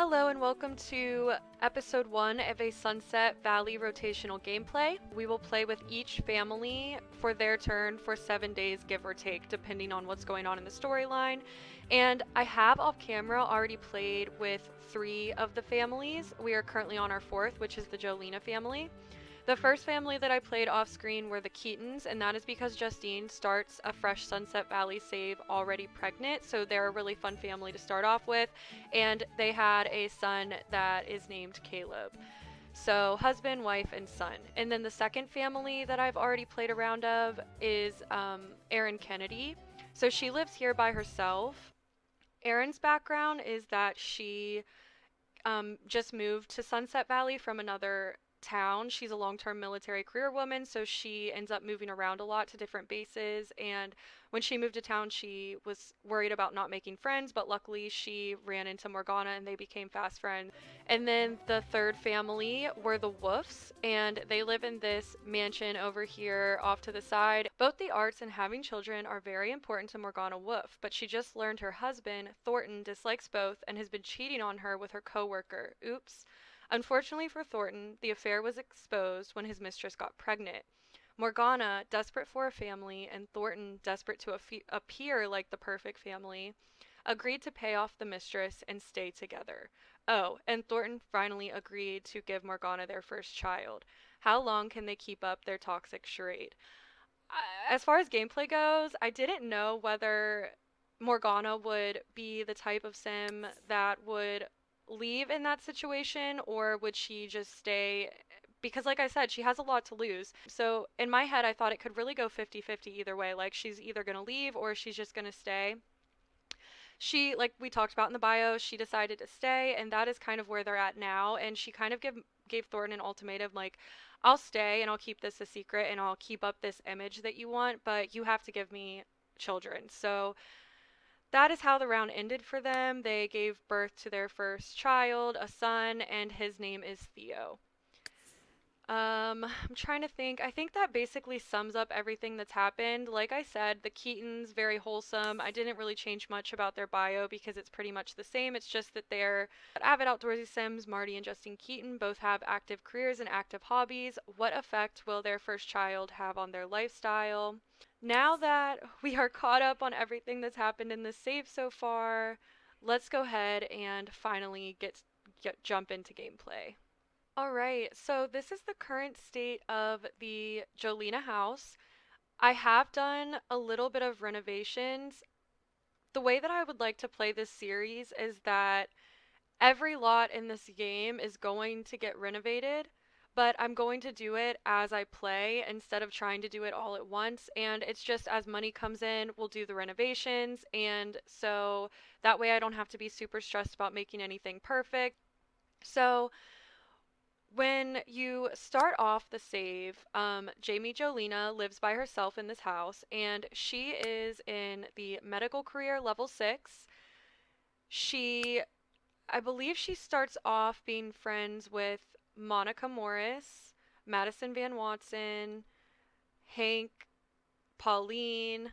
Hello and welcome to episode 1 of a Sunset Valley rotational gameplay. We will play with each family for their turn for 7 days, give or take, depending on what's going on in the storyline. And I have off camera already played with 3 of the families. We are currently on our 4th, which is the Jolina family. The first family that I played off screen were the Keatons, and that is because Justine starts a fresh Sunset Valley save already pregnant, so they're a really fun family to start off with, and they had a son that is named Caleb. So husband, wife, and son. And then the second family that I've already played a round of is Erin Kennedy. So she lives here by herself. Erin's background is that she just moved to Sunset Valley from another town. She's a long-term military career woman, so she ends up moving around a lot to different bases. And when she moved to town, she was worried about not making friends, but luckily she ran into Morgana and they became fast friends. And then the third family were the Wolffs, and they live in this mansion over here off to the side. Both the arts and having children are very important to Morgana Wolff, but she just learned her husband, Thornton, dislikes both and has been cheating on her with her coworker. Oops. Unfortunately for Thornton, the affair was exposed when his mistress got pregnant. Morgana, desperate for a family, and Thornton, desperate to appear like the perfect family, agreed to pay off the mistress and stay together. Oh, and Thornton finally agreed to give Morgana their first child. How long can they keep up their toxic charade? As far as gameplay goes, I didn't know whether Morgana would be the type of sim that would leave in that situation or would she just stay, because like I said, she has a lot to lose. So in my head I thought it could really go 50-50 either way, like she's either going to leave or she's just going to stay. She, like we talked about in the bio, she decided to stay, and that is kind of where they're at now. And she kind of gave Thornton an ultimatum, like, I'll stay and I'll keep this a secret and I'll keep up this image that you want, but you have to give me children. So that is how the round ended for them. They gave birth to their first child, a son, and his name is Theo. I'm trying to think. I think that basically sums up everything that's happened. Like I said, the Keatons, very wholesome. I didn't really change much about their bio because it's pretty much the same. It's just that they're avid outdoorsy sims. Marty and Justine Keaton both have active careers and active hobbies. What effect will their first child have on their lifestyle? Now that we are caught up on everything that's happened in this save so far, let's go ahead and finally jump into gameplay. Alright, so this is the current state of the Jolina house. I have done a little bit of renovations. The way that I would like to play this series is that every lot in this game is going to get renovated, but I'm going to do it as I play instead of trying to do it all at once. And it's just as money comes in, we'll do the renovations. And so that way I don't have to be super stressed about making anything perfect. So when you start off the save, Jamie Jolina lives by herself in this house, and she is in the medical career level 6. She, I believe she starts off being friends with Monica Morris, Madison Van Watson, Hank, Pauline,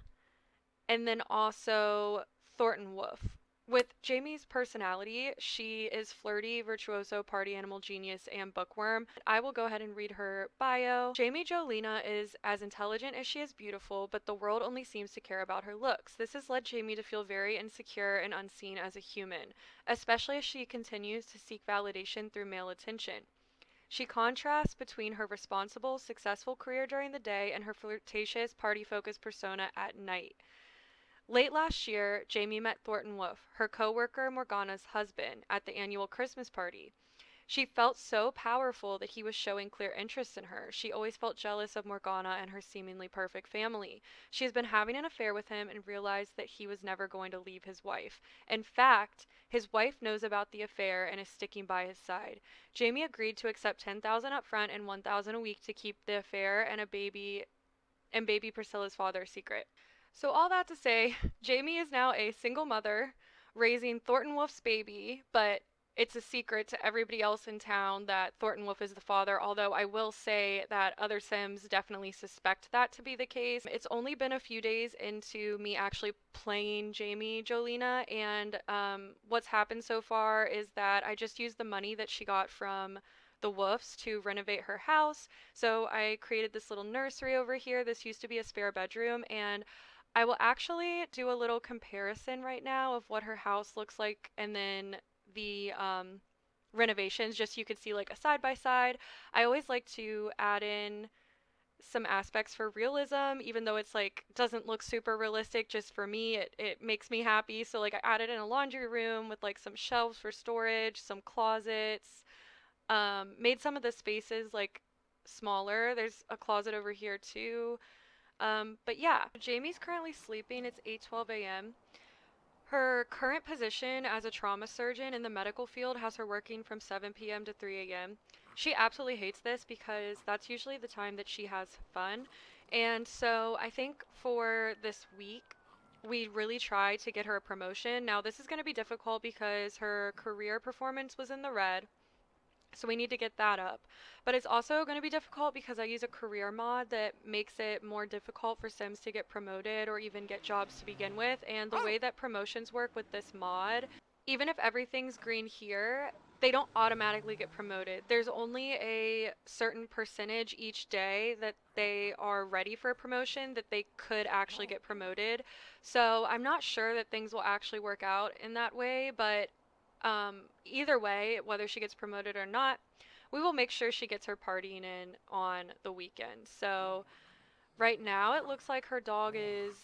and then also Thornton Wolff. With Jamie's personality, she is flirty, virtuoso, party animal, genius, and bookworm. I will go ahead and read her bio. Jamie Jolina is as intelligent as she is beautiful, but the world only seems to care about her looks. This has led Jamie to feel very insecure and unseen as a human, especially as she continues to seek validation through male attention. She contrasts between her responsible, successful career during the day and her flirtatious, party-focused persona at night. Late last year, Jamie met Thornton Wolff, her co-worker Morgana's husband, at the annual Christmas party. She felt so powerful that he was showing clear interest in her. She always felt jealous of Morgana and her seemingly perfect family. She has been having an affair with him and realized that he was never going to leave his wife. In fact, his wife knows about the affair and is sticking by his side. Jamie agreed to accept $10,000 up front and $1,000 a week to keep the affair and baby Priscilla's father a secret. So all that to say, Jamie is now a single mother raising Thornton Wolff's baby, but it's a secret to everybody else in town that Thornton Wolff is the father, although I will say that other Sims definitely suspect that to be the case. It's only been a few days into me actually playing Jamie Jolina, and what's happened so far is that I just used the money that she got from the Wolffs to renovate her house. So I created this little nursery over here. This used to be a spare bedroom, and I will actually do a little comparison right now of what her house looks like and then the renovations, just so you could see like a side by side. I always like to add in some aspects for realism, even though it's like doesn't look super realistic. Just for me, it makes me happy. So like I added in a laundry room with like some shelves for storage, some closets, made some of the spaces like smaller. There's a closet over here too. But yeah, Jamie's currently sleeping. It's 8:12 a.m. Her current position as a trauma surgeon in the medical field has her working from 7 p.m. to 3 a.m. She absolutely hates this because that's usually the time that she has fun. And so I think for this week, we really try to get her a promotion. Now, this is going to be difficult because her career performance was in the red. So we need to get that up. But it's also going to be difficult because I use a career mod that makes it more difficult for Sims to get promoted or even get jobs to begin with. And the way that promotions work with this mod, even if everything's green here, they don't automatically get promoted. There's only a certain percentage each day that they are ready for a promotion that they could actually get promoted. So I'm not sure that things will actually work out in that way, but either way, whether she gets promoted or not, we will make sure she gets her partying in on the weekend. So right now it looks like her dog is,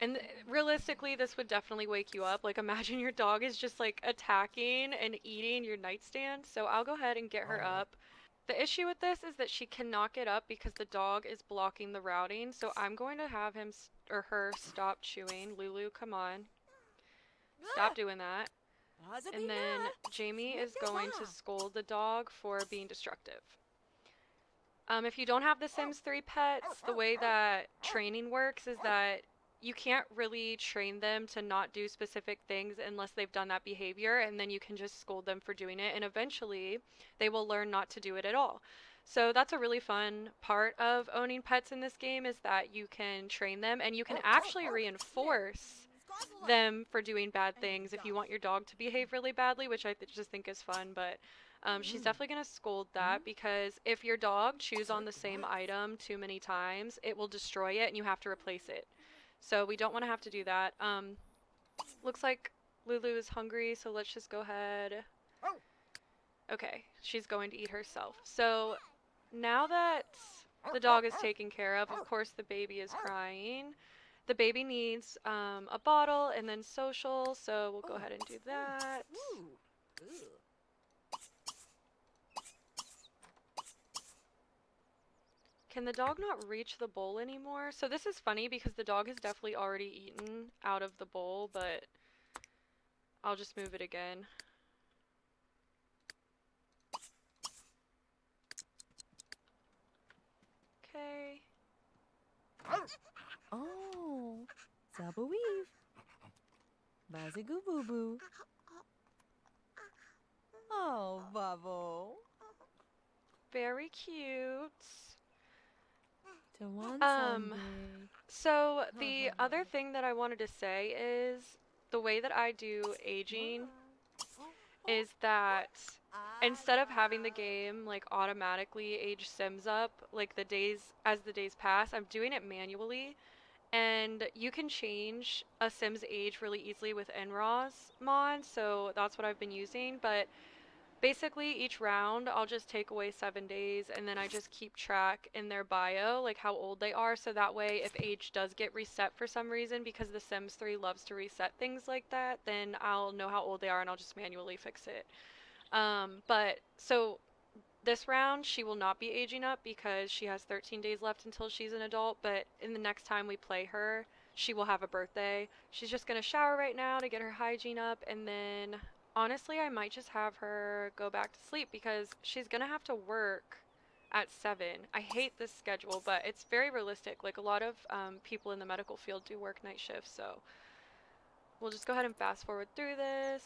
and realistically this would definitely wake you up. Like imagine your dog is just like attacking and eating your nightstand. So I'll go ahead and get her up. The issue with this is that she cannot get up because the dog is blocking the routing. So I'm going to have him or her stop chewing. Lulu, come on. Stop doing that. And then Jamie is going to scold the dog for being destructive. If you don't have the Sims 3 pets, the way that training works is that you can't really train them to not do specific things unless they've done that behavior, and then you can just scold them for doing it, and eventually they will learn not to do it at all. So that's a really fun part of owning pets in this game, is that you can train them and you can actually reinforce them for doing bad things if you want your dog to behave really badly, which I just think is fun. But she's definitely going to scold that because if your dog chews on the same item too many times, it will destroy it and you have to replace it. So we don't want to have to do that. Looks like Lulu is hungry, so let's just go ahead. Okay, she's going to eat herself. So now that the dog is taken care of course the baby is crying. The baby needs a bottle and then social, so we'll go ahead and do that. Can the dog not reach the bowl anymore? So this is funny because the dog has definitely already eaten out of the bowl, but I'll just move it again. Okay. Oh, Zabaweave. Bazigoo boo boo. Oh, Bubble. Very cute. To one Sunday. So the other thing that I wanted to say is the way that I do aging is that instead of having the game like automatically age Sims up like the days pass, I'm doing it manually. And you can change a Sim's age really easily with NRAAS mod, so that's what I've been using. But basically each round I'll just take away 7 days and then I just keep track in their bio like how old they are, so that way if age does get reset for some reason, because The Sims 3 loves to reset things like that, then I'll know how old they are and I'll just manually fix it. But so this round she will not be aging up because she has 13 days left until she's an adult, but in the next time we play her, she will have a birthday. She's just gonna shower right now to get her hygiene up, and then honestly I might just have her go back to sleep because she's gonna have to work at 7. I hate this schedule, but it's very realistic. Like a lot of people in the medical field do work night shifts, so we'll just go ahead and fast forward through this.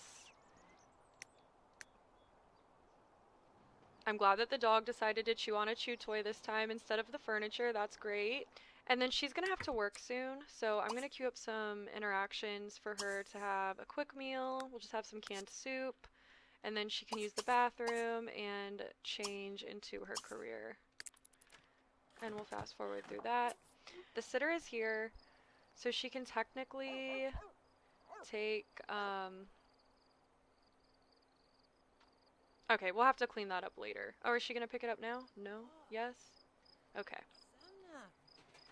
I'm glad that the dog decided to chew on a chew toy this time instead of the furniture. That's great. And then she's gonna have to work soon, so I'm gonna queue up some interactions for her to have a quick meal. We'll just have some canned soup, and then she can use the bathroom and change into her career. And we'll fast forward through that. The sitter is here, so she can technically take, okay, we'll have to clean that up later. Oh, is she gonna pick it up now? No? Yes? Okay.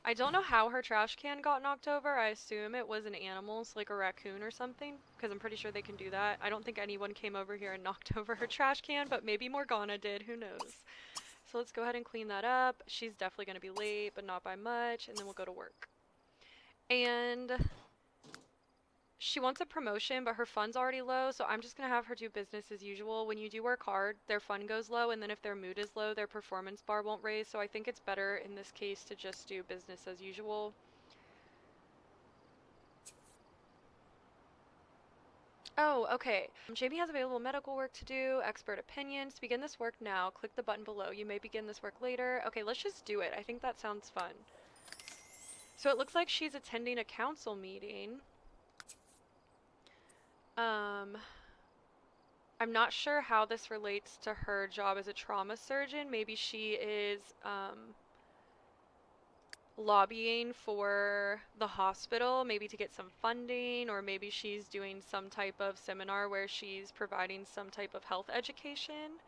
I don't know how her trash can got knocked over. I assume it was an animal, so like a raccoon or something, because I'm pretty sure they can do that. I don't think anyone came over here and knocked over her trash can, but maybe Morgana did, who knows. So let's go ahead and clean that up. She's definitely going to be late, but not by much, and then we'll go to work. And she wants a promotion, but her fun's already low, so I'm just going to have her do business as usual. When you do work hard, their fun goes low, and then if their mood is low, their performance bar won't raise, so I think it's better in this case to just do business as usual. Oh, okay. Jamie has available medical work to do, expert opinions. To begin this work now, click the button below. You may begin this work later. Okay, let's just do it. I think that sounds fun. So it looks like she's attending a council meeting. I'm not sure how this relates to her job as a trauma surgeon. Maybe she is, lobbying for the hospital, maybe to get some funding, or maybe she's doing some type of seminar where she's providing some type of health education.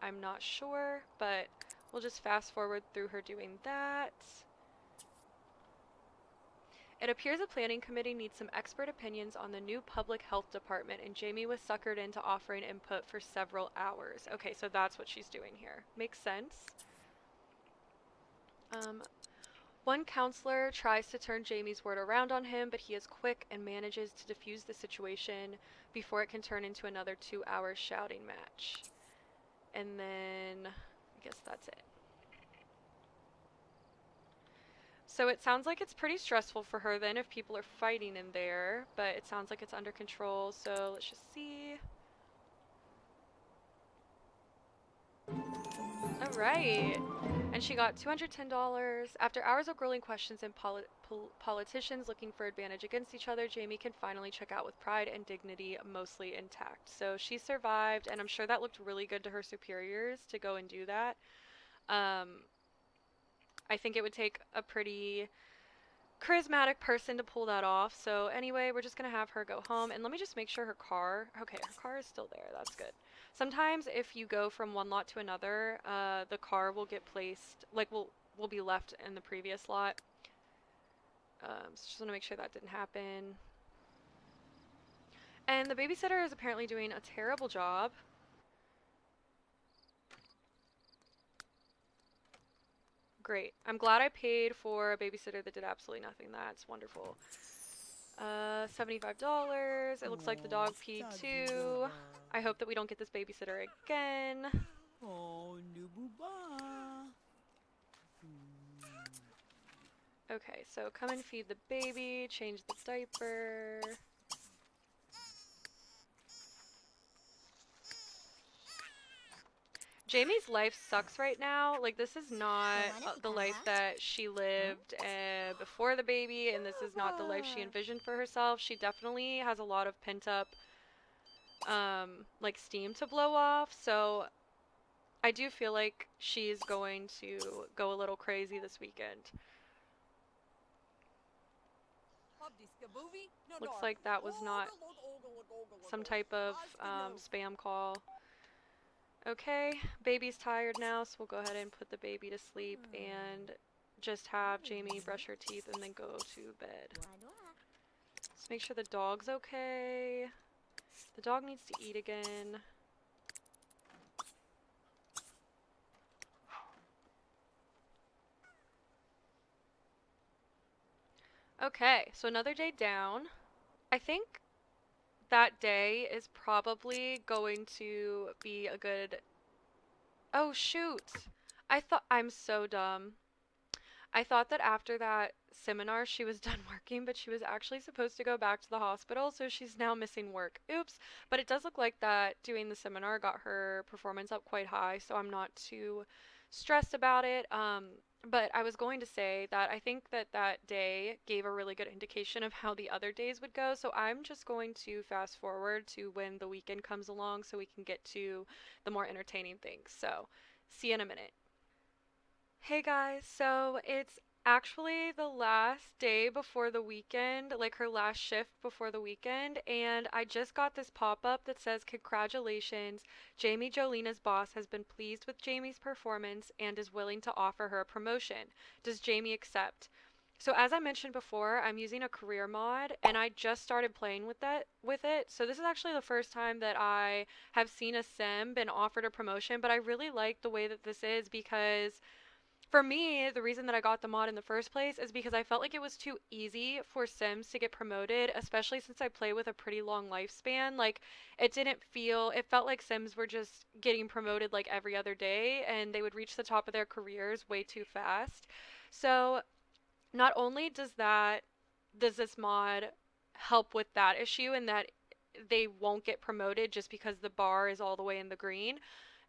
I'm not sure, but we'll just fast forward through her doing that. It appears a planning committee needs some expert opinions on the new public health department, and Jamie was suckered into offering input for several hours. Okay, so that's what she's doing here. Makes sense. One counselor tries to turn Jamie's word around on him, but he is quick and manages to defuse the situation before it can turn into another 2-hour shouting match. And then, I guess that's it. So it sounds like it's pretty stressful for her then if people are fighting in there, but it sounds like it's under control, so let's just see. Alright. And she got $210. After hours of grueling questions and politicians looking for advantage against each other, Jamie can finally check out with pride and dignity mostly intact. So she survived, and I'm sure that looked really good to her superiors to go and do that. I think it would take a pretty charismatic person to pull that off. So anyway, we're just going to have her go home. And let me just make sure her car... Okay, her car is still there. That's good. Sometimes if you go from one lot to another, the car will get placed... Like, will be left in the previous lot. So just want to make sure that didn't happen. And the babysitter is apparently doing a terrible job. Great. I'm glad I paid for a babysitter that did absolutely nothing. That's wonderful. $75. It looks like the dog peed too. I hope that we don't get this babysitter again. Okay, so come and feed the baby, change the diaper. Jamie's life sucks right now. Like, this is not the life that she lived before the baby, and this is not the life she envisioned for herself. She definitely has a lot of pent-up, like, steam to blow off, so I do feel like she's going to go a little crazy this weekend. Looks like that was not some type of spam call. Okay, baby's tired now, so we'll go ahead and put the baby to sleep and just have Jamie brush her teeth and then go to bed. Let's make sure the dog's okay. The dog needs to eat again. Okay, so another day down. I think that day is probably going to be a good... Oh, shoot! I'm so dumb. I thought that after that seminar, she was done working, but she was actually supposed to go back to the hospital, so she's now missing work. Oops. But it does look like that doing the seminar got her performance up quite high, so I'm not too stressed about it. But I was going to say that I think that that day gave a really good indication of how the other days would go, so I'm just going to fast forward to when the weekend comes along so we can get to the more entertaining things. So, see you in a minute. Hey guys, so it's actually the last day before the weekend, like her last shift before the weekend, and I just got this pop-up that says, "Congratulations, Jamie Jolina's boss has been pleased with Jamie's performance and is willing to offer her a promotion. Does Jamie accept?" So as I mentioned before, I'm using a career mod and I just started playing with it. So this is actually the first time that I have seen a sim been offered a promotion, but I really like the way that this is because for me, the reason that I got the mod in the first place is because I felt like it was too easy for Sims to get promoted, especially since I play with a pretty long lifespan. Like, it felt like Sims were just getting promoted like every other day, and they would reach the top of their careers way too fast. So, not only does this mod help with that issue and that they won't get promoted just because the bar is all the way in the green,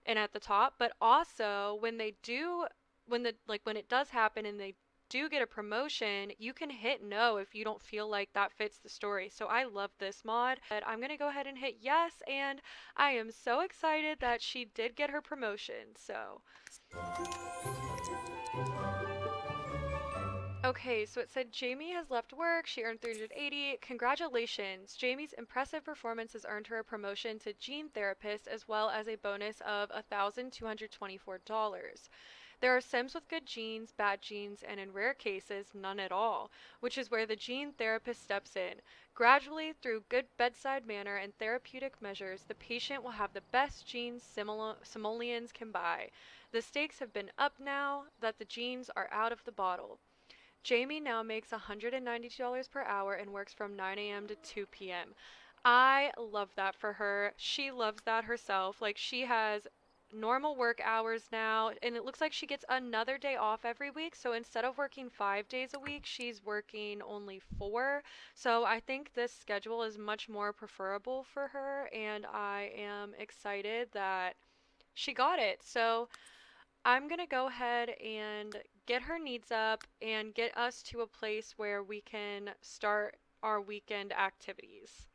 and at the top, but also when it does happen and they do get a promotion, you can hit no if you don't feel like that fits the story. So I love this mod. But I'm going to go ahead and hit yes, and I am so excited that she did get her promotion. So okay, so it said Jamie has left work. She earned 380. Congratulations. Jamie's impressive performance has earned her a promotion to gene therapist as well as a bonus of $1,224. There are Sims with good genes, bad genes, and in rare cases, none at all, which is where the gene therapist steps in. Gradually, through good bedside manner and therapeutic measures, the patient will have the best genes simoleons can buy. The stakes have been up now that the genes are out of the bottle. Jamie now makes $192 per hour and works from 9 a.m. to 2 p.m. I love that for her. She loves that herself. Like, she has normal work hours now, and it looks like she gets another day off every week. So instead of working 5 days a week, she's working only 4. So I think this schedule is much more preferable for her, and I am excited that she got it. So I'm gonna go ahead and get her needs up and get us to a place where we can start our weekend activities.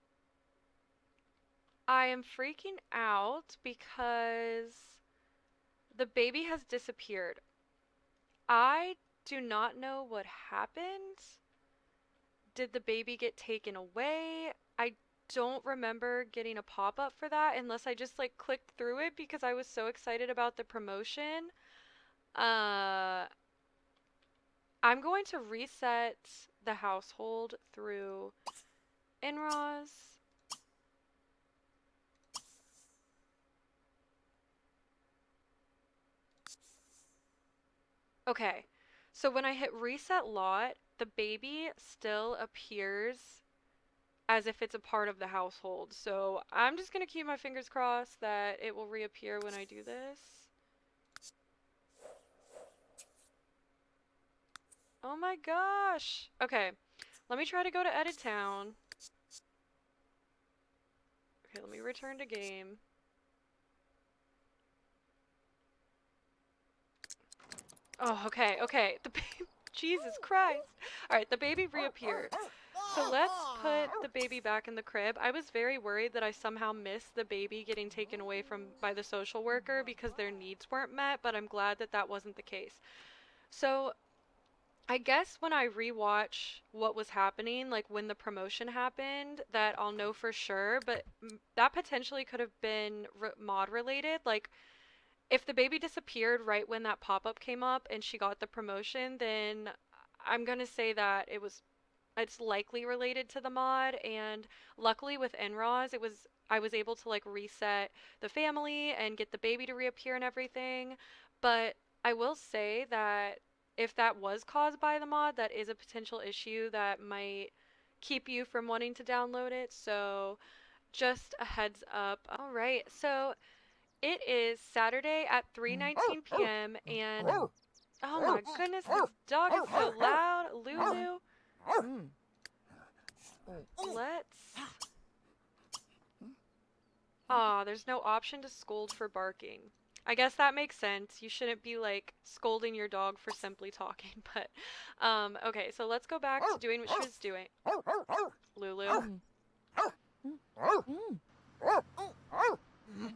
I am freaking out because the baby has disappeared. I do not know what happened. Did the baby get taken away? I don't remember getting a pop-up for that unless I just like clicked through it because I was so excited about the promotion. Uh, I'm going to reset the household through NRAAS. Okay, so when I hit reset lot, the baby still appears as if it's a part of the household. So I'm just going to keep my fingers crossed that it will reappear when I do this. Oh my gosh! Okay, let me try to go to edit town. Okay, let me return to game. Oh, okay, okay. The baby, Jesus Christ. All right, the baby reappeared. So let's put the baby back in the crib. I was very worried that I somehow missed the baby getting taken away from by the social worker because their needs weren't met, but I'm glad that that wasn't the case. So I guess when I rewatch what was happening, like when the promotion happened, that I'll know for sure, but that potentially could have been mod related. Like if the baby disappeared right when that pop-up came up and she got the promotion, then I'm gonna say that it's likely related to the mod, and luckily with NRAAS I was able to like reset the family and get the baby to reappear and everything. But I will say that if that was caused by the mod, that is a potential issue that might keep you from wanting to download it. So just a heads up. All right. So it is Saturday at 3:19 p.m. and Oh my goodness, this dog is so loud. Lulu, Mm. let's... Aw, there's no option to scold for barking. I guess that makes sense. You shouldn't be, like, scolding your dog for simply talking, but, okay, so let's go back to doing what she was doing. Lulu. Mm. Mm.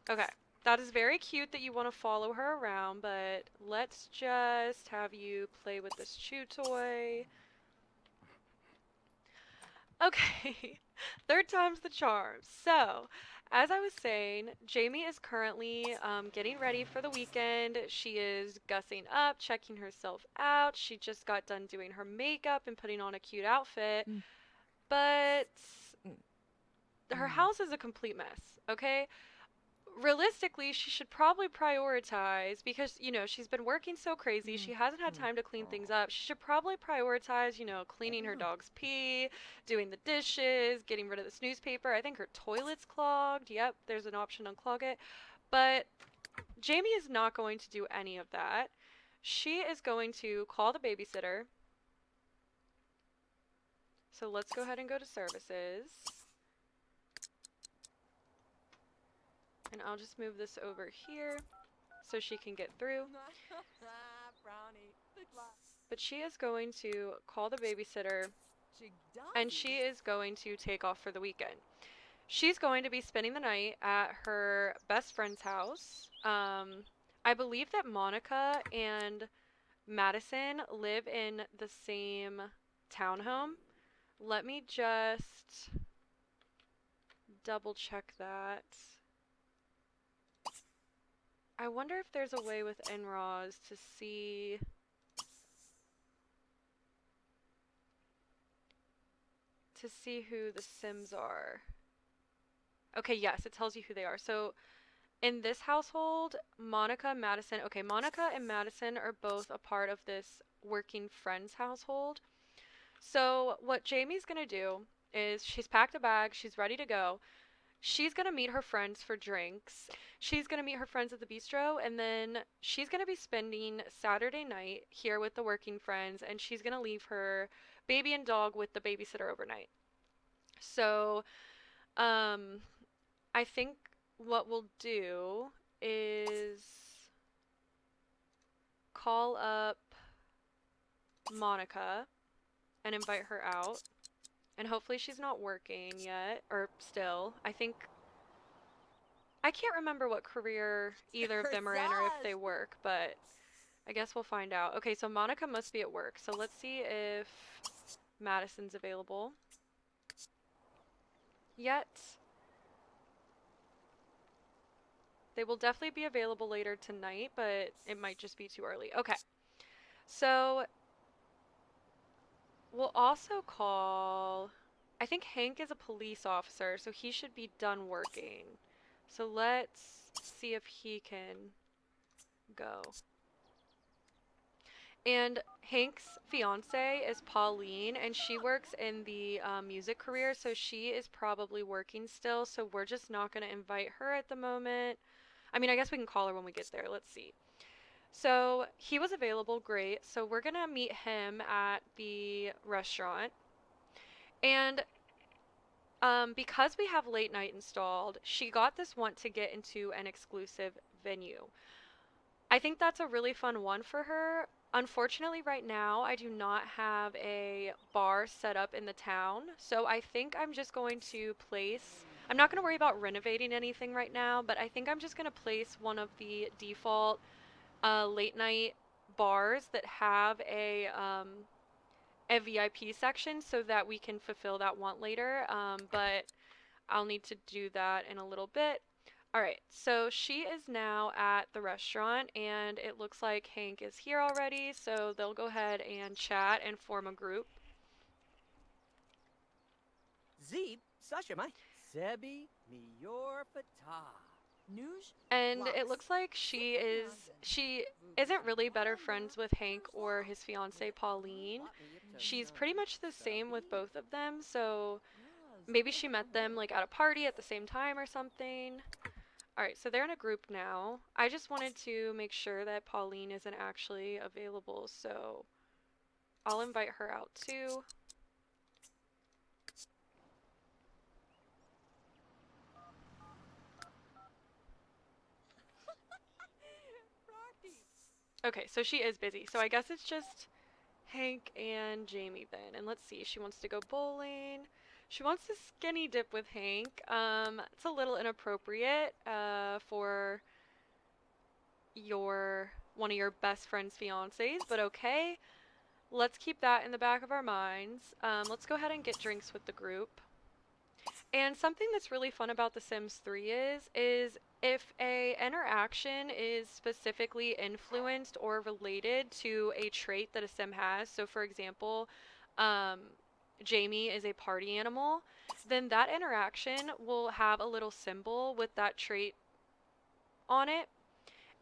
Okay, that is very cute that you want to follow her around, but let's just have you play with this chew toy. Okay, third time's the charm. So, as I was saying, Jamie is currently getting ready for the weekend. She is gussing up, checking herself out. She just got done doing her makeup and putting on a cute outfit. Mm. But Mm. her Mm. house is a complete mess, okay? Realistically, she should probably prioritize because, you know, she's been working so crazy. Mm. She hasn't had Mm. time to clean things up. She should probably prioritize, you know, cleaning her dog's pee, doing the dishes, getting rid of this newspaper. I think her toilet's clogged. Yep, there's an option to unclog it. But Jamie is not going to do any of that. She is going to call the babysitter. So let's go ahead and go to services. And I'll just move this over here so she can get through. But she is going to call the babysitter and she is going to take off for the weekend. She's going to be spending the night at her best friend's house. I believe that Monica and Madison live in the same townhome. Let me just double check that. I wonder if there's a way with NRAAS to see who the Sims are. Okay, yes, it tells you who they are. So in this household, Monica, Madison, okay, Monica and Madison are both a part of this working friends household. So what Jamie's gonna do is she's packed a bag, she's ready to go. She's gonna meet her friends for drinks. She's gonna meet her friends at the bistro, and then she's gonna be spending Saturday night here with the working friends, and she's gonna leave her baby and dog with the babysitter overnight. So, I think what we'll do is call up Monica and invite her out. And hopefully she's not working yet, or still. I can't remember what career either of them are in or if they work, but I guess we'll find out. Okay, so Monica must be at work. So let's see if Madison's available. Yet. They will definitely be available later tonight, but it might just be too early. Okay. So we'll also call... I think Hank is a police officer, so he should be done working. So let's see if he can go. And Hank's fiance is Pauline, and she works in the music career, so she is probably working still, so we're just not going to invite her at the moment. I mean, I guess we can call her when we get there. Let's see. So he was available, great. So we're going to meet him at the restaurant. And because we have late night installed, she got this want to get into an exclusive venue. I think that's a really fun one for her. Unfortunately, right now, I do not have a bar set up in the town, so I think I'm just going to place... I'm not going to worry about renovating anything right now, but I think I'm just going to place one of the default late night bars that have a VIP section so that we can fulfill that want later, but I'll need to do that in a little bit. Alright, so she is now at the restaurant, and it looks like Hank is here already, so they'll go ahead and chat and form a group. Zeeb, Sasha mai, Sebi, Miyor Fatah. And it looks like she isn't really better friends with Hank or his fiancée Pauline. She's pretty much the same with both of them, so maybe she met them like at a party at the same time or something. Alright, so they're in a group now. I just wanted to make sure that Pauline isn't actually available, so I'll invite her out too. Okay, so she is busy. So I guess it's just Hank and Jamie then. And let's see, she wants to go bowling. She wants to skinny dip with Hank. It's a little inappropriate for one of your best friend's fiancés, but okay. Let's keep that in the back of our minds. Let's go ahead and get drinks with the group. And something that's really fun about The Sims 3 is if a interaction is specifically influenced or related to a trait that a sim has, so for example, um, Jamie is a party animal, then that interaction will have a little symbol with that trait on it.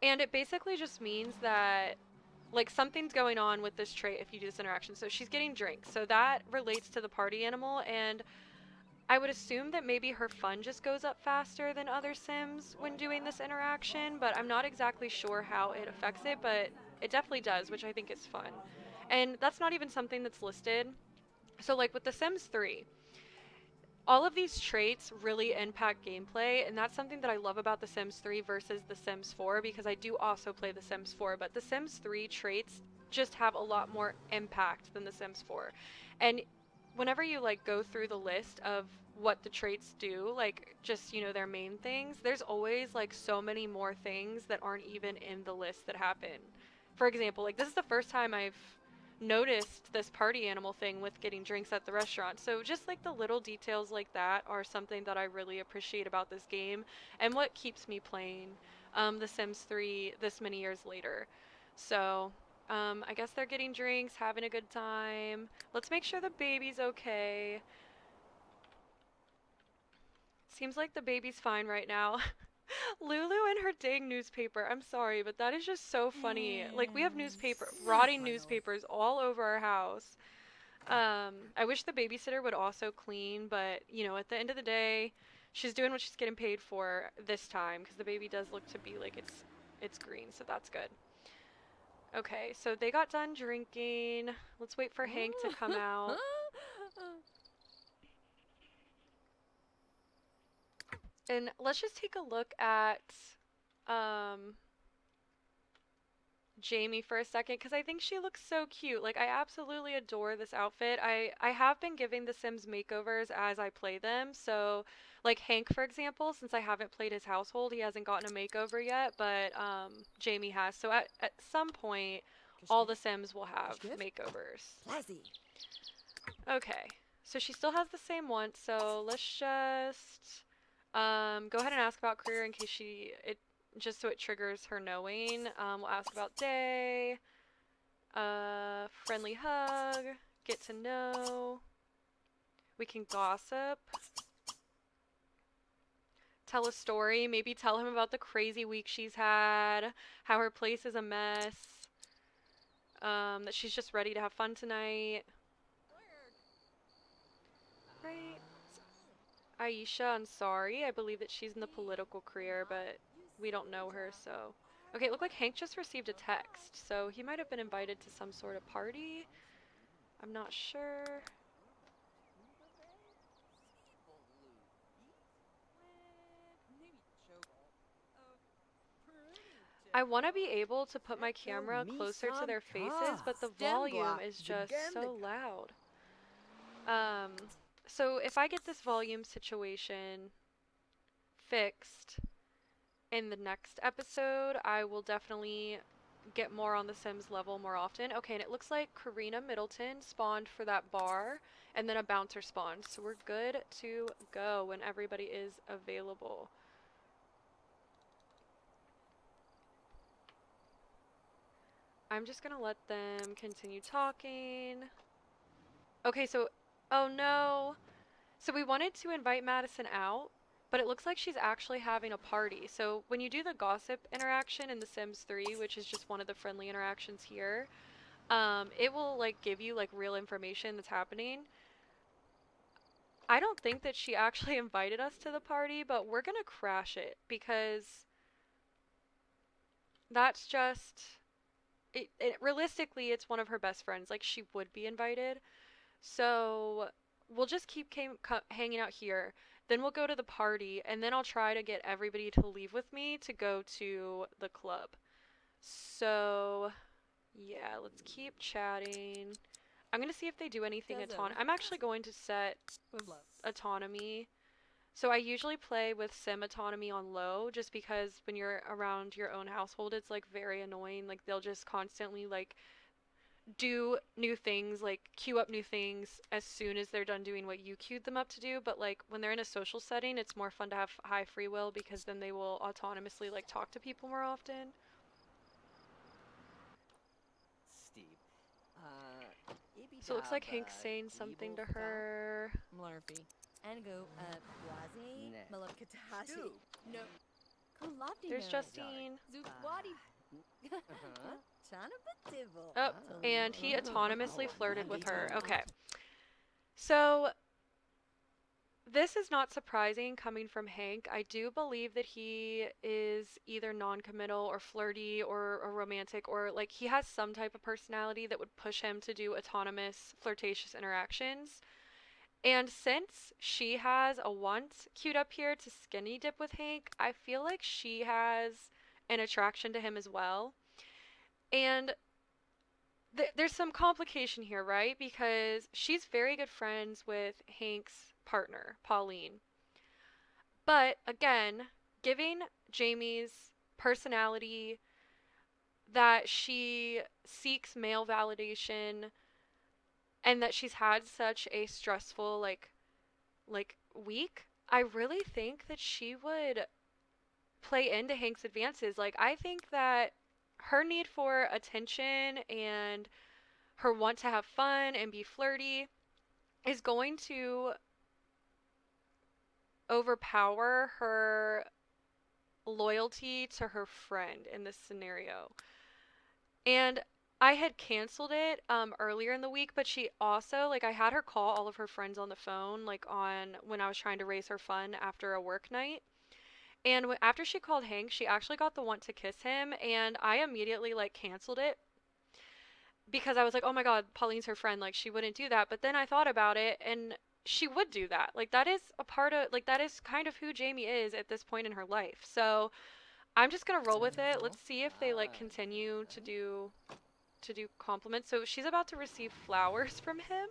And it basically just means that like something's going on with this trait if you do this interaction. So she's getting drinks. So that relates to the party animal, and I would assume that maybe her fun just goes up faster than other Sims when doing this interaction, but I'm not exactly sure how it affects it, but it definitely does, which I think is fun. And that's not even something that's listed. So like with The Sims 3, all of these traits really impact gameplay, and that's something that I love about The Sims 3 versus The Sims 4, because I do also play The Sims 4, but The Sims 3 traits just have a lot more impact than The Sims 4. And whenever you like go through the list of what the traits do, like just, you know, their main things, there's always like so many more things that aren't even in the list that happen. For example, like this is the first time I've noticed this party animal thing with getting drinks at the restaurant. So just like the little details like that are something that I really appreciate about this game and what keeps me playing The Sims 3 this many years later. So I guess they're getting drinks, having a good time. Let's make sure the baby's okay. Seems like the baby's fine right now. Lulu and her dang newspaper. I'm sorry, but that is just so funny. Like, we have rotting newspapers all over our house. I wish the babysitter would also clean, but, you know, at the end of the day, she's doing what she's getting paid for this time, because the baby does look to be like it's green, so that's good. Okay, so they got done drinking. Let's wait for Hank to come out. And let's just take a look at um, Jamie for a second, because I think she looks so cute. Like, I absolutely adore this outfit. I have been giving The Sims makeovers as I play them. So, like Hank, for example, since I haven't played his household, he hasn't gotten a makeover yet, but Jamie has. So at some point, all the Sims will have makeovers. Okay, so she still has the same one, so let's just go ahead and ask about career in case just so it triggers her knowing. We'll ask about day, friendly hug, get to know. We can gossip. Tell a story, maybe tell him about the crazy week she's had, how her place is a mess, that she's just ready to have fun tonight. Right. Aisha, I'm sorry. I believe that she's in the political career, but we don't know her, so. Okay, it looked like Hank just received a text, so he might have been invited to some sort of party. I'm not sure. I want to be able to put my camera closer to their faces, but the volume is just so loud. So if I get this volume situation fixed in the next episode, I will definitely get more on the Sims level more often. Okay, and it looks like Karina Middleton spawned for that bar, and then a bouncer spawned. So we're good to go when everybody is available. I'm just gonna let them continue talking. Okay, so, oh no. So we wanted to invite Madison out, but it looks like she's actually having a party. So when you do the gossip interaction in The Sims 3, which is just one of the friendly interactions here, it will like give you like real information that's happening. I don't think that she actually invited us to the party, but we're gonna crash it because that's just realistically it's one of her best friends. Like she would be invited. So we'll just keep hanging out here. Then we'll go to the party, and then I'll try to get everybody to leave with me to go to the club. So, yeah, let's keep chatting. I'm gonna see if they do anything autonomous. I'm actually going to set autonomy. So I usually play with sim autonomy on low just because when you're around your own household, it's like very annoying. Like they'll just constantly like do new things, like queue up new things as soon as they're done doing what you queued them up to do. But like when they're in a social setting, it's more fun to have high free will because then they will autonomously like talk to people more often. Steve. So it looks like Hank's saying something to her. Mlarfy. Ango, Wazi, Malakatashi. No. Kulabdi. There's Justine. Zukwadi. Oh, and he autonomously flirted with her. Okay. So this is not surprising coming from Hank. I do believe that he is either non-committal or flirty or romantic, or like he has some type of personality that would push him to do autonomous flirtatious interactions. And since she has a want queued up here to skinny dip with Hank, I feel like she has an attraction to him as well. And there's some complication here, right? Because she's very good friends with Hank's partner, Pauline. But again, giving Jamie's personality that she seeks male validation and that she's had such a stressful week, I really think that she would play into Hank's advances. Like I think that her need for attention and her want to have fun and be flirty is going to overpower her loyalty to her friend in this scenario. And I had canceled it earlier in the week, but she also like I had her call all of her friends on the phone like on when I was trying to raise her fun after a work night. And after she called Hank, she actually got the want to kiss him, and I immediately like canceled it because I was like, "Oh my God, Pauline's her friend, like she wouldn't do that." But then I thought about it and she would do that. Like that is a part of like that is kind of who Jamie is at this point in her life. So, I'm just going to roll with it. Let's see if they like continue to do compliments. So, she's about to receive flowers from him.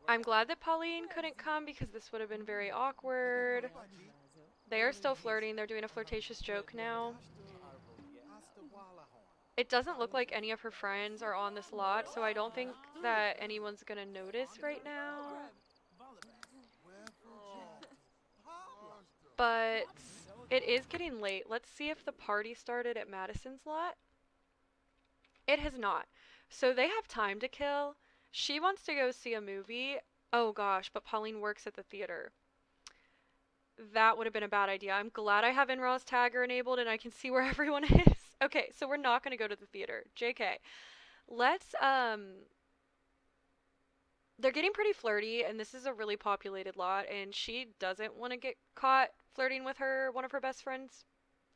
I'm glad that Pauline couldn't come because this would have been very awkward. They are still flirting. They're doing a flirtatious joke now. It doesn't look like any of her friends are on this lot, so I don't think that anyone's gonna notice right now. But it is getting late. Let's see if the party started at Madison's lot. It has not. So they have time to kill. She wants to go see a movie. Oh gosh, but Pauline works at the theater. That would have been a bad idea. I'm glad I have NRAAS Tagger enabled and I can see where everyone is. Okay, so we're not going to go to the theater. JK. Let's, they're getting pretty flirty, and this is a really populated lot, and she doesn't want to get caught flirting with one of her best friend's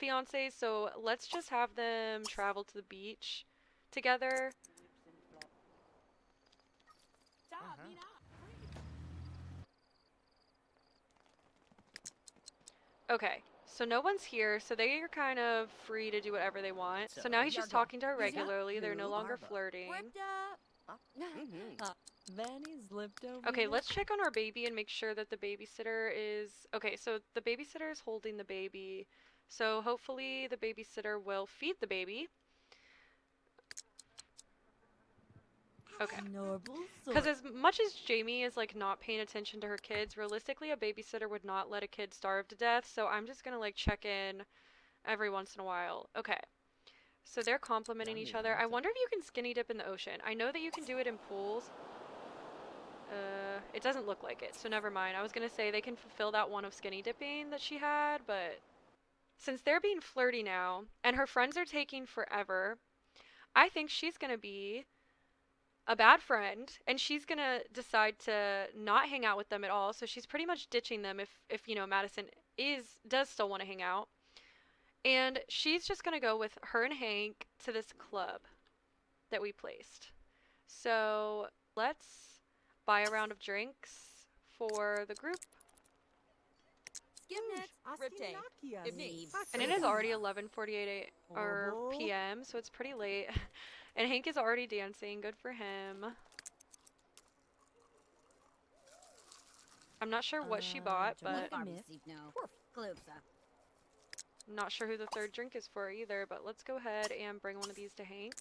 fiancés, so let's just have them travel to the beach together. Okay, so no one's here, so they are kind of free to do whatever they want. So now he's just talking to her regularly. They're no longer flirting. Okay, let's check on our baby and make sure that the babysitter is... Okay, so the babysitter is holding the baby. So hopefully the babysitter will feed the baby. Okay. Because as much as Jamie is like not paying attention to her kids, realistically a babysitter would not let a kid starve to death, so I'm just gonna like check in every once in a while. Okay. So they're complimenting each other. I wonder if you can skinny dip in the ocean. I know that you can do it in pools. It doesn't look like it, so never mind. I was gonna say they can fulfill that one of skinny dipping that she had, but since they're being flirty now, and her friends are taking forever, I think she's gonna be a bad friend, and she's gonna decide to not hang out with them at all. So she's pretty much ditching them if you know Madison does still want to hang out, and she's just gonna go with her and Hank to this club that we placed. So let's buy a round of drinks for the group. Skimnet, Riptane, Ibni. And it is already 11:48 or p.m., so it's pretty late. And Hank is already dancing. Good for him. I'm not sure what she bought, but I'm not sure who the third drink is for either. But let's go ahead and bring one of these to Hank.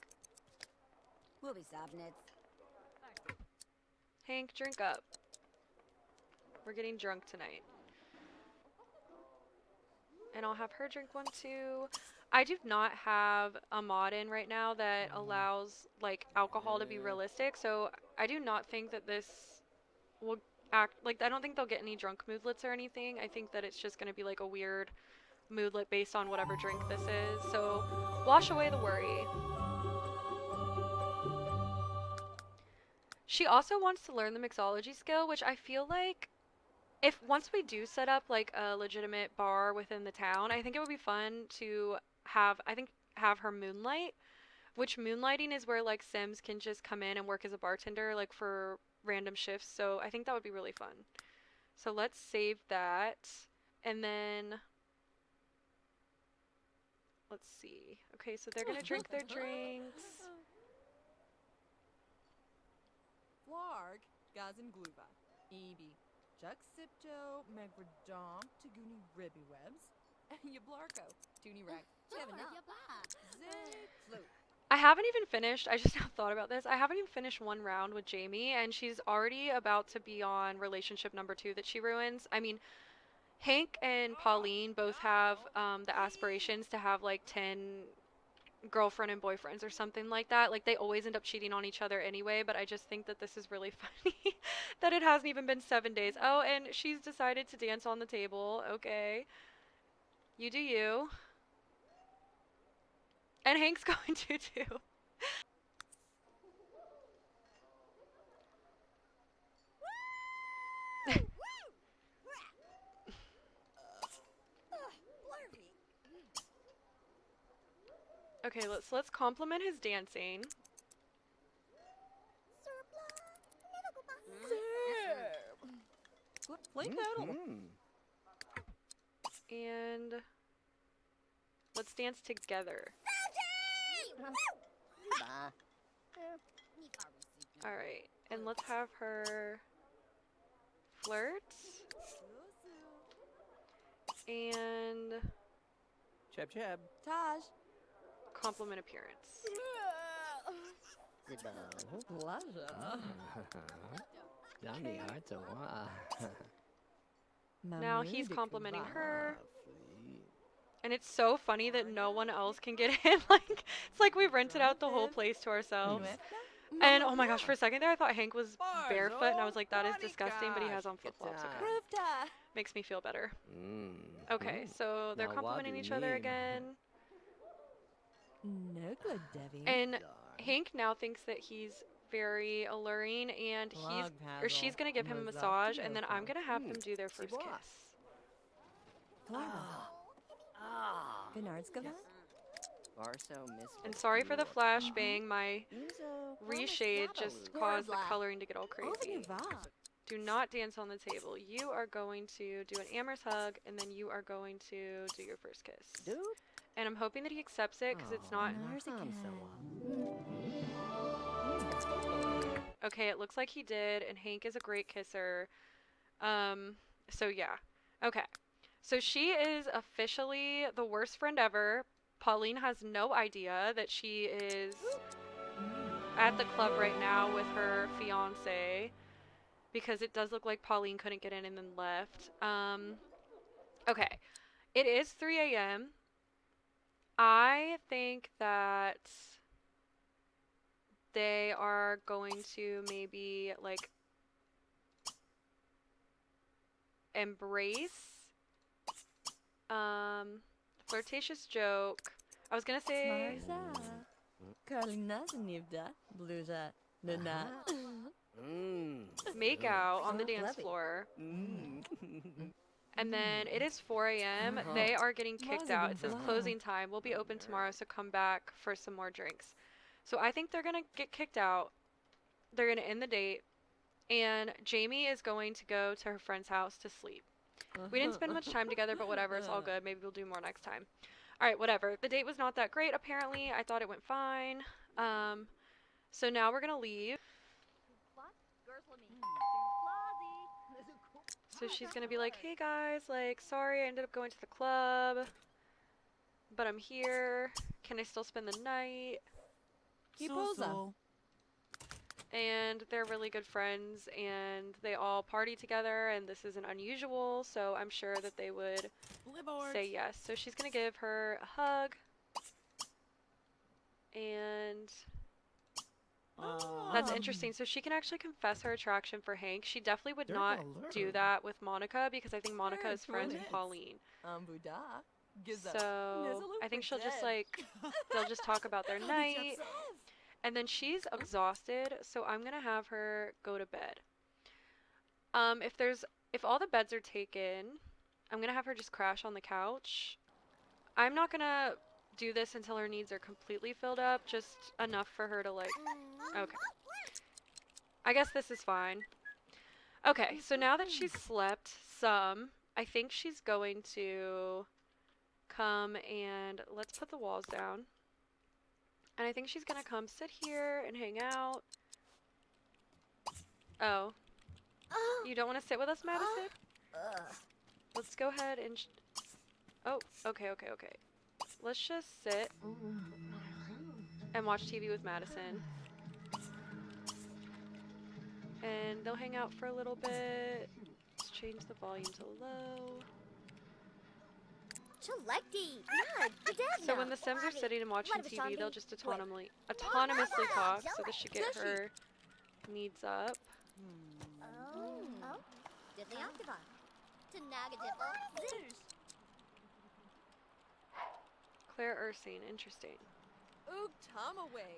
Hank, drink up. We're getting drunk tonight. And I'll have her drink one too. I do not have a mod in right now that allows like alcohol to be realistic, so I do not think that this will act like, I don't think they'll get any drunk moodlets or anything. I think that it's just going to be like a weird moodlet based on whatever drink this is. So wash away the worry. She also wants to learn the mixology skill, which I feel like if once we do set up like a legitimate bar within the town, I think it would be fun to have her moonlight, which moonlighting is where like Sims can just come in and work as a bartender like for random shifts. So I think that would be really fun. So let's save that, and then let's see. Okay, so they're gonna drink their drinks. Flarg, Gazin Gluva, Ebi, Juxipto, Megradom, Taguni Ribby Webs, and Yablarko, Toonie Rex, I haven't even finished, I just now thought about this, I haven't even finished one round with Jamie, and she's already about to be on relationship number 2 that she ruins. I mean, Hank and Pauline both have the aspirations to have like 10 girlfriend and boyfriends or something like that. Like they always end up cheating on each other anyway, but I just think that this is really funny that it hasn't even been 7 days. Oh, and she's decided to dance on the table. Okay. You do you. And Hank's going to too. Okay, let's compliment his dancing. And let's dance together. Alright, and let's have her flirt. And Cheb cheb. Taj. compliment appearance. Now he's complimenting her. And it's so funny that no one else can get in. Like, it's like we rented out the whole place to ourselves. And oh my gosh, for a second there I thought Hank was barefoot, and I was like, that is disgusting, but he has on flip-flops. Okay. Makes me feel better. Okay, so they're complimenting each other again. No good, Debbie. And Hank now thinks that he's very alluring, and she's gonna give him a massage, and then I'm gonna have them do their first kiss. And sorry for the flashbang, my reshade just caused the coloring to get all crazy. Do not dance on the table. You are going to do an amorous hug, and then you are going to do your first kiss. And I'm hoping that he accepts it, because it's not... Okay, it looks like he did, and Hank is a great kisser. So yeah. Okay. So she is officially the worst friend ever. Pauline has no idea that she is at the club right now with her fiance, because it does look like Pauline couldn't get in and then left. Okay. It is 3 a.m. I think that they are going to maybe like embrace flirtatious joke. I was gonna say Nana. Make out on the dance Levy. floor. Mm. And then it is 4 a.m. They are getting kicked out. It says closing time. We'll be open tomorrow, so come back for some more drinks. So I think they're going to get kicked out. They're going to end the date. And Jamie is going to go to her friend's house to sleep. We didn't spend much time together, but whatever. It's all good. Maybe we'll do more next time. All right, whatever. The date was not that great, apparently. I thought it went fine. So now we're going to leave. So she's going to be like, hey guys, like, sorry I ended up going to the club, but I'm here. Can I still spend the night? So. And they're really good friends, and they all party together, and this isn't unusual, so I'm sure that they would say yes. So she's going to give her a hug, and that's interesting. So she can actually confess her attraction for Hank. She definitely would not do that with Monica, because I think Monica is friends with Pauline. So I think she'll just like, they'll just talk about their night. And then she's exhausted, so I'm gonna have her go to bed. If all the beds are taken, I'm gonna have her just crash on the couch. I'm not gonna do this until her needs are completely filled up, just enough for her to like, okay. I guess this is fine. Okay, so now that she's slept some, I think she's going to come and let's put the walls down. And I think she's gonna come sit here and hang out. Oh. You don't want to sit with us, Madison? Let's go ahead and... oh, okay. Let's just sit and watch TV with Madison. And they'll hang out for a little bit. Let's change the volume to low. So when the Sims are sitting and watching TV, they'll just autonomously talk, so this should get her needs up. Claire Ursine, interesting.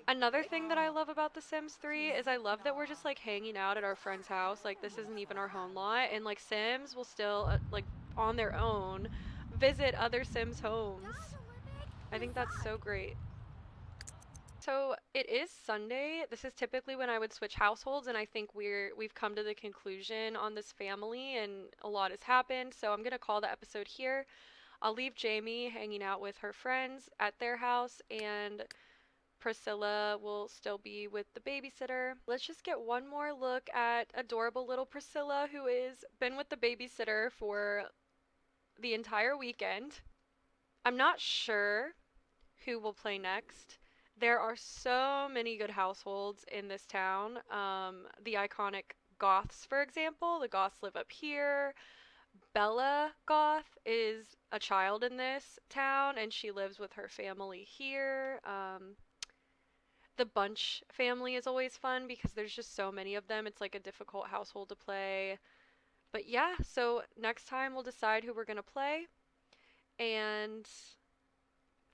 Another thing that I love about The Sims 3 is I love that we're just like hanging out at our friend's house. Like this isn't even our home lot, and like Sims will still like on their own visit other Sims homes. I think that's so great. So it is Sunday. This is typically when I would switch households, and I think we've come to the conclusion on this family, and a lot has happened. So I'm gonna call the episode here. I'll leave Jamie hanging out with her friends at their house, and Priscilla will still be with the babysitter. Let's just get one more look at adorable little Priscilla, who is been with the babysitter for the entire weekend. I'm not sure who will play next. There are so many good households in this town. The iconic Goths, for example. The Goths live up here. Bella Goth is a child in this town, and she lives with her family here. The Bunch family is always fun because there's just so many of them. It's like a difficult household to play. But yeah, so next time we'll decide who we're going to play. And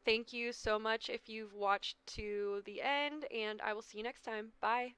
thank you so much if you've watched to the end, and I will see you next time. Bye.